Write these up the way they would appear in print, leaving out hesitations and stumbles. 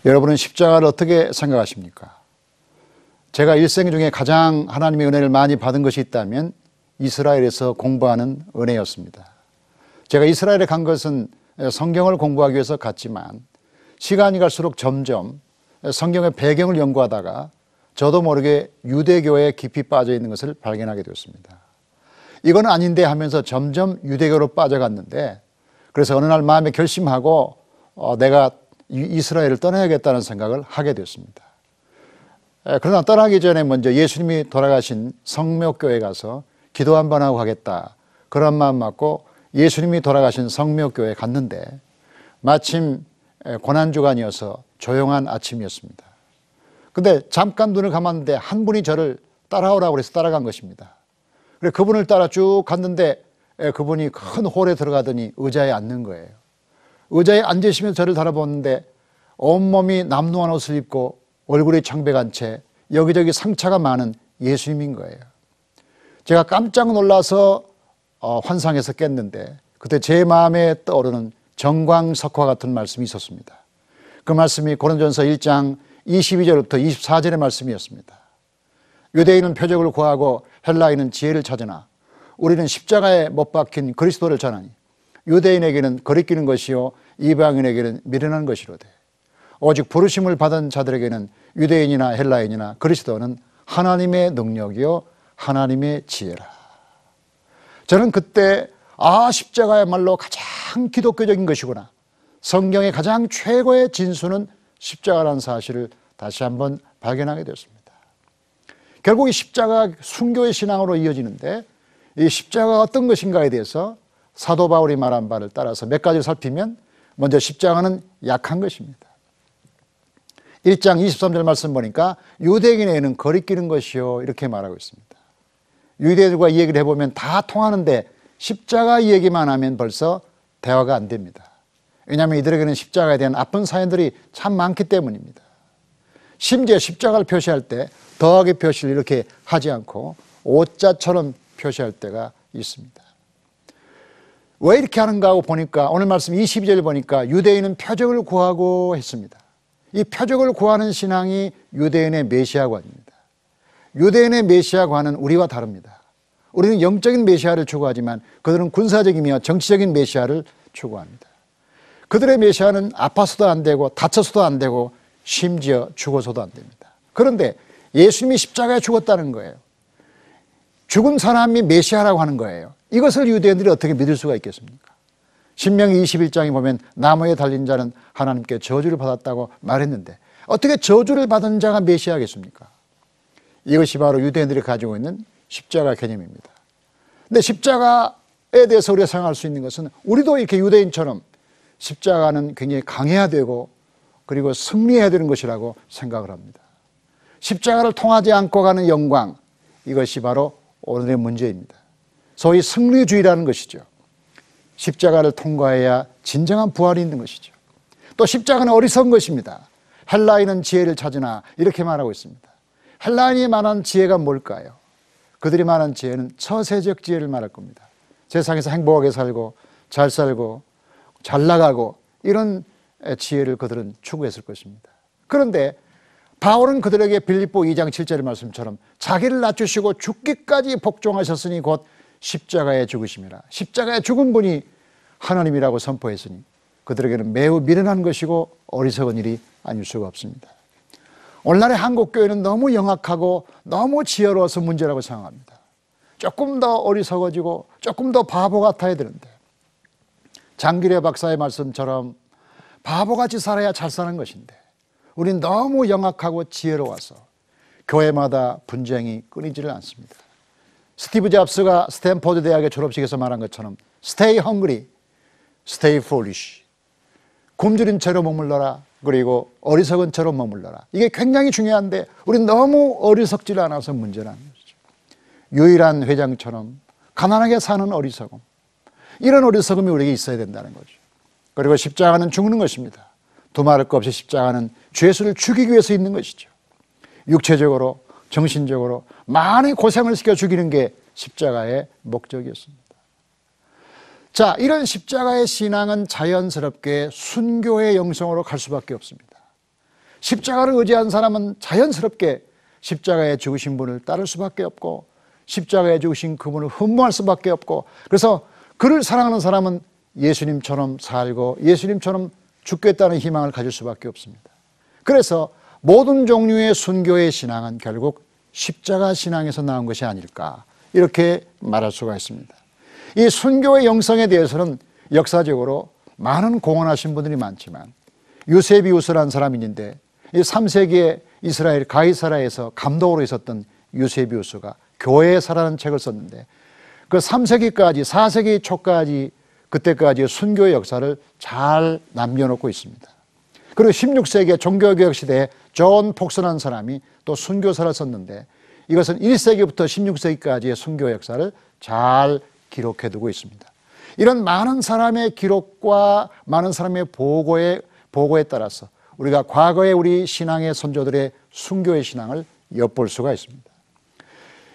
여러분은 십자가를 어떻게 생각하십니까? 제가 일생 중에 가장 하나님의 은혜를 많이 받은 것이 있다면 이스라엘에서 공부하는 은혜였습니다. 제가 이스라엘에 간 것은 성경을 공부하기 위해서 갔지만 시간이 갈수록 점점 성경의 배경을 연구하다가 저도 모르게 유대교에 깊이 빠져 있는 것을 발견하게 되었습니다. 이건 아닌데 하면서 점점 유대교로 빠져갔는데, 그래서 어느 날 마음에 결심하고 내가 이스라엘을 떠나야겠다는 생각을 하게 됐습니다. 그러나 떠나기 전에 먼저 예수님이 돌아가신 성묘교회 가서 기도 한번 하고 가겠다, 그런 마음 먹고 예수님이 돌아가신 성묘교회에 갔는데 마침 고난주간이어서 조용한 아침이었습니다. 근데 잠깐 눈을 감았는데 한 분이 저를 따라오라고 해서 따라간 것입니다. 그래서 그분을 따라 쭉 갔는데 그분이 큰 홀에 들어가더니 의자에 앉는 거예요. 의자에 앉으시면서 저를 바라보는데 온몸이 남루한 옷을 입고 얼굴이 창백한 채 여기저기 상처가 많은 예수님인 거예요. 제가 깜짝 놀라서 환상에서 깼는데 그때 제 마음에 떠오르는 정광석화 같은 말씀이 있었습니다. 그 말씀이 고린도전서 1장 22절부터 24절의 말씀이었습니다. 유대인은 표적을 구하고 헬라인은 지혜를 찾으나 우리는 십자가에 못 박힌 그리스도를 전하니 유대인에게는 거리끼는 것이요 이방인에게는 미련한 것이로되 오직 부르심을 받은 자들에게는 유대인이나 헬라인이나 그리스도는 하나님의 능력이요 하나님의 지혜라. 저는 그때 십자가야말로 가장 기독교적인 것이구나, 성경의 가장 최고의 진수는 십자가라는 사실을 다시 한번 발견하게 되었습니다. 결국 이 십자가 순교의 신앙으로 이어지는데 이 십자가가 어떤 것인가에 대해서 사도 바울이 말한 바를 따라서 몇 가지를 살피면, 먼저 십자가는 약한 것입니다. 1장 23절 말씀 보니까 유대인에게는 거리끼는 것이요 이렇게 말하고 있습니다. 유대인들과 이 얘기를 해보면 다 통하는데 십자가 얘기만 하면 벌써 대화가 안 됩니다. 왜냐하면 이들에게는 십자가에 대한 아픈 사연들이 참 많기 때문입니다. 심지어 십자가를 표시할 때 더하기 표시를 이렇게 하지 않고 오자처럼 표시할 때가 있습니다. 왜 이렇게 하는가 하고 보니까 오늘 말씀 22절 보니까 유대인은 표적을 구하고 했습니다. 이 표적을 구하는 신앙이 유대인의 메시아관입니다. 유대인의 메시아관은 우리와 다릅니다. 우리는 영적인 메시아를 추구하지만 그들은 군사적이며 정치적인 메시아를 추구합니다. 그들의 메시아는 아파서도 안 되고 다쳐서도 안 되고 심지어 죽어서도 안 됩니다. 그런데 예수님이 십자가에 죽었다는 거예요. 죽은 사람이 메시아라고 하는 거예요. 이것을 유대인들이 어떻게 믿을 수가 있겠습니까? 신명기 21장에 보면 나무에 달린 자는 하나님께 저주를 받았다고 말했는데 어떻게 저주를 받은 자가 메시아겠습니까? 이것이 바로 유대인들이 가지고 있는 십자가 개념입니다. 근데 십자가에 대해서 우리가 생각할 수 있는 것은 우리도 이렇게 유대인처럼 십자가는 굉장히 강해야 되고 그리고 승리해야 되는 것이라고 생각을 합니다. 십자가를 통하지 않고 가는 영광, 이것이 바로 오늘의 문제입니다. 소위 승리주의라는 것이죠. 십자가를 통과해야 진정한 부활이 있는 것이죠. 또 십자가는 어리석은 것입니다. 헬라인은 지혜를 찾으나 이렇게 말하고 있습니다. 헬라인이 말하는 지혜가 뭘까요? 그들이 말하는 지혜는 처세적 지혜를 말할 겁니다. 세상에서 행복하게 살고 잘 살고 잘 나가고 이런 지혜를 그들은 추구했을 것입니다. 그런데 바울은 그들에게 빌립보 2장 7절의 말씀처럼 자기를 낮추시고 죽기까지 복종하셨으니 곧 십자가에 죽으심이라. 십자가에 죽은 분이 하나님이라고 선포했으니 그들에게는 매우 미련한 것이고 어리석은 일이 아닐 수가 없습니다. 오늘날의 한국교회는 너무 영악하고 너무 지혜로워서 문제라고 생각합니다. 조금 더 어리석어지고 조금 더 바보 같아야 되는데 장기래 박사의 말씀처럼 바보같이 살아야 잘 사는 것인데 우린 너무 영악하고 지혜로워서 교회마다 분쟁이 끊이지를 않습니다. 스티브 잡스가 스탠포드 대학의 졸업식에서 말한 것처럼 Stay hungry, stay foolish. 굶주린 채로 머물러라. 그리고 어리석은 채로 머물러라. 이게 굉장히 중요한데 우린 너무 어리석지 않아서 문제라는 것이죠. 유일한 회장처럼 가난하게 사는 어리석음, 이런 어리석음이 우리에게 있어야 된다는 거죠. 그리고 십자가는 죽는 것입니다. 두말할 것 없이 십자가는 죄수를 죽이기 위해서 있는 것이죠. 육체적으로 정신적으로 많이 고생을 시켜 죽이는 게 십자가의 목적이었습니다. 자, 이런 십자가의 신앙은 자연스럽게 순교의 영성으로 갈 수밖에 없습니다. 십자가를 의지한 사람은 자연스럽게 십자가에 죽으신 분을 따를 수밖에 없고 십자가에 죽으신 그분을 흠모할 수밖에 없고, 그래서 그를 사랑하는 사람은 예수님처럼 살고 예수님처럼 죽겠다는 희망을 가질 수밖에 없습니다. 그래서 모든 종류의 순교의 신앙은 결국 십자가 신앙에서 나온 것이 아닐까, 이렇게 말할 수가 있습니다. 이 순교의 영성에 대해서는 역사적으로 많은 공헌하신 분들이 많지만, 유세비우스라는 사람이 있는데, 이 3세기에 이스라엘 가이사라에서 감독으로 있었던 유세비우스가 교회사라는 책을 썼는데, 그 3세기까지 4세기 초까지 그때까지 순교의 역사를 잘 남겨놓고 있습니다. 그리고 16세기의 종교개혁 시대에 존 폭스라는 사람이 또 순교사를 썼는데, 이것은 1세기부터 16세기까지의 순교 역사를 잘 기록해두고 있습니다. 이런 많은 사람의 기록과 많은 사람의 보고에 따라서 우리가 과거의 우리 신앙의 선조들의 순교의 신앙을 엿볼 수가 있습니다.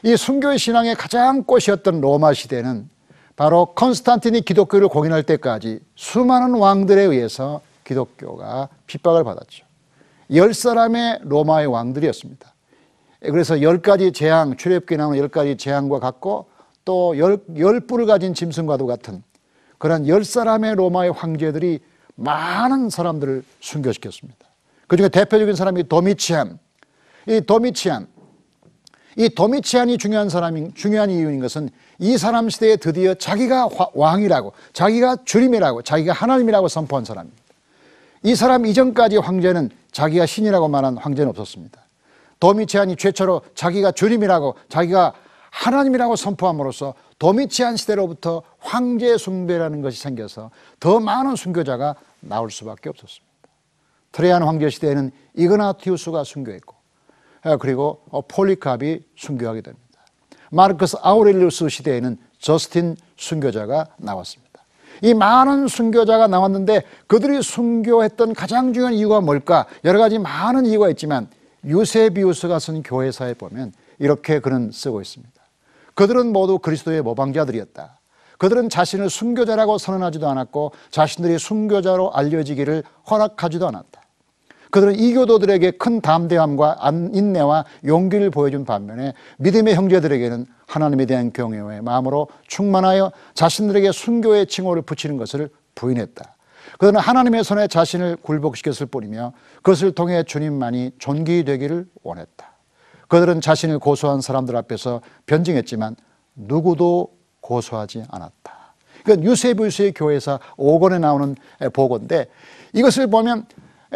이 순교의 신앙의 가장 꽃이었던 로마 시대는 바로 컨스탄틴이 기독교를 공인할 때까지 수많은 왕들에 의해서 기독교가 핍박을 받았죠. 10사람의 로마의 왕들이었습니다. 그래서 10가지 재앙, 출애굽기에 나오는 10가지 재앙과 같고, 또 10뿔을 가진 짐승과도 같은 그런 10사람의 로마의 황제들이 많은 사람들을 순교시켰습니다. 그 중에 대표적인 사람이 도미치안. 이 도미치안이 중요한 이유인 것은 이 사람 시대에 드디어 자기가 왕이라고, 자기가 주님이라고, 자기가 하나님이라고 선포한 사람입니다. 이 사람 이전까지 황제는 자기가 신이라고 말한 황제는 없었습니다. 도미치안이 최초로 자기가 주님이라고, 자기가 하나님이라고 선포함으로써 도미치안 시대로부터 황제 숭배라는 것이 생겨서 더 많은 순교자가 나올 수밖에 없었습니다. 트레이안 황제 시대에는 이그나티우스가 순교했고, 그리고 폴리캅이 순교하게 됩니다. 마르크스 아우렐리우스 시대에는 저스틴 순교자가 나왔습니다. 이 많은 순교자가 나왔는데 그들이 순교했던 가장 중요한 이유가 뭘까? 여러 가지 많은 이유가 있지만 유세비우스가 쓴 교회사에 보면 이렇게 그는 쓰고 있습니다. 그들은 모두 그리스도의 모방자들이었다. 그들은 자신을 순교자라고 선언하지도 않았고 자신들이 순교자로 알려지기를 허락하지도 않았다. 그들은 이교도들에게 큰 담대함과 인내와 용기를 보여준 반면에 믿음의 형제들에게는 하나님에 대한 경외의 마음으로 충만하여 자신들에게 순교의 칭호를 붙이는 것을 부인했다. 그들은 하나님의 손에 자신을 굴복시켰을 뿐이며 그것을 통해 주님만이 존귀되기를 원했다. 그들은 자신을 고소한 사람들 앞에서 변증했지만 누구도 고소하지 않았다. 이건 유세비우스의 교회사 5권에 나오는 보고인데, 이것을 보면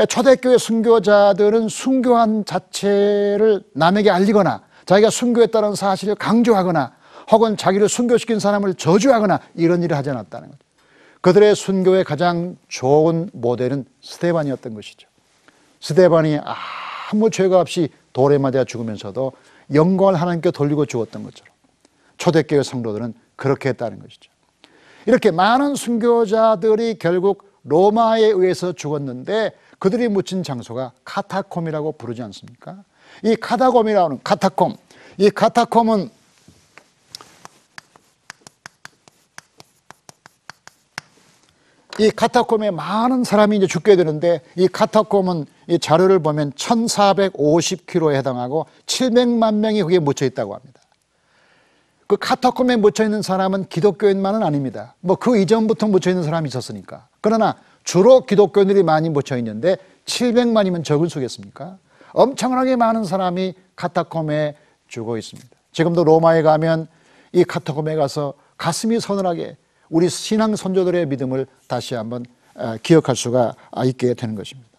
초대교회 순교자들은 순교한 자체를 남에게 알리거나 자기가 순교했다는 사실을 강조하거나 혹은 자기를 순교시킨 사람을 저주하거나 이런 일을 하지 않았다는 거죠. 그들의 순교의 가장 좋은 모델은 스데반이었던 것이죠. 스데반이 아무 죄가 없이 돌에 맞아 죽으면서도 영광을 하나님께 돌리고 죽었던 것처럼 초대교회 성도들은 그렇게 했다는 것이죠. 이렇게 많은 순교자들이 결국 로마에 의해서 죽었는데 그들이 묻힌 장소가 카타콤이라고 부르지 않습니까? 이 카타콤이라는 카타콤, 이 카타콤은 이 카타콤에 많은 사람이 이제 죽게 되는데, 이 카타콤은 이 자료를 보면 1450km에 해당하고 700만 명이 거기에 묻혀 있다고 합니다. 그 카타콤에 묻혀 있는 사람은 기독교인만은 아닙니다. 뭐 그 이전부터 묻혀 있는 사람이 있었으니까. 그러나 주로 기독교인들이 많이 묻혀 있는데 700만이면 적을 수겠습니까? 엄청나게 많은 사람이 카타콤에 죽어 있습니다. 지금도 로마에 가면 이 카타콤에 가서 가슴이 서늘하게 우리 신앙 선조들의 믿음을 다시 한번 기억할 수가 있게 되는 것입니다.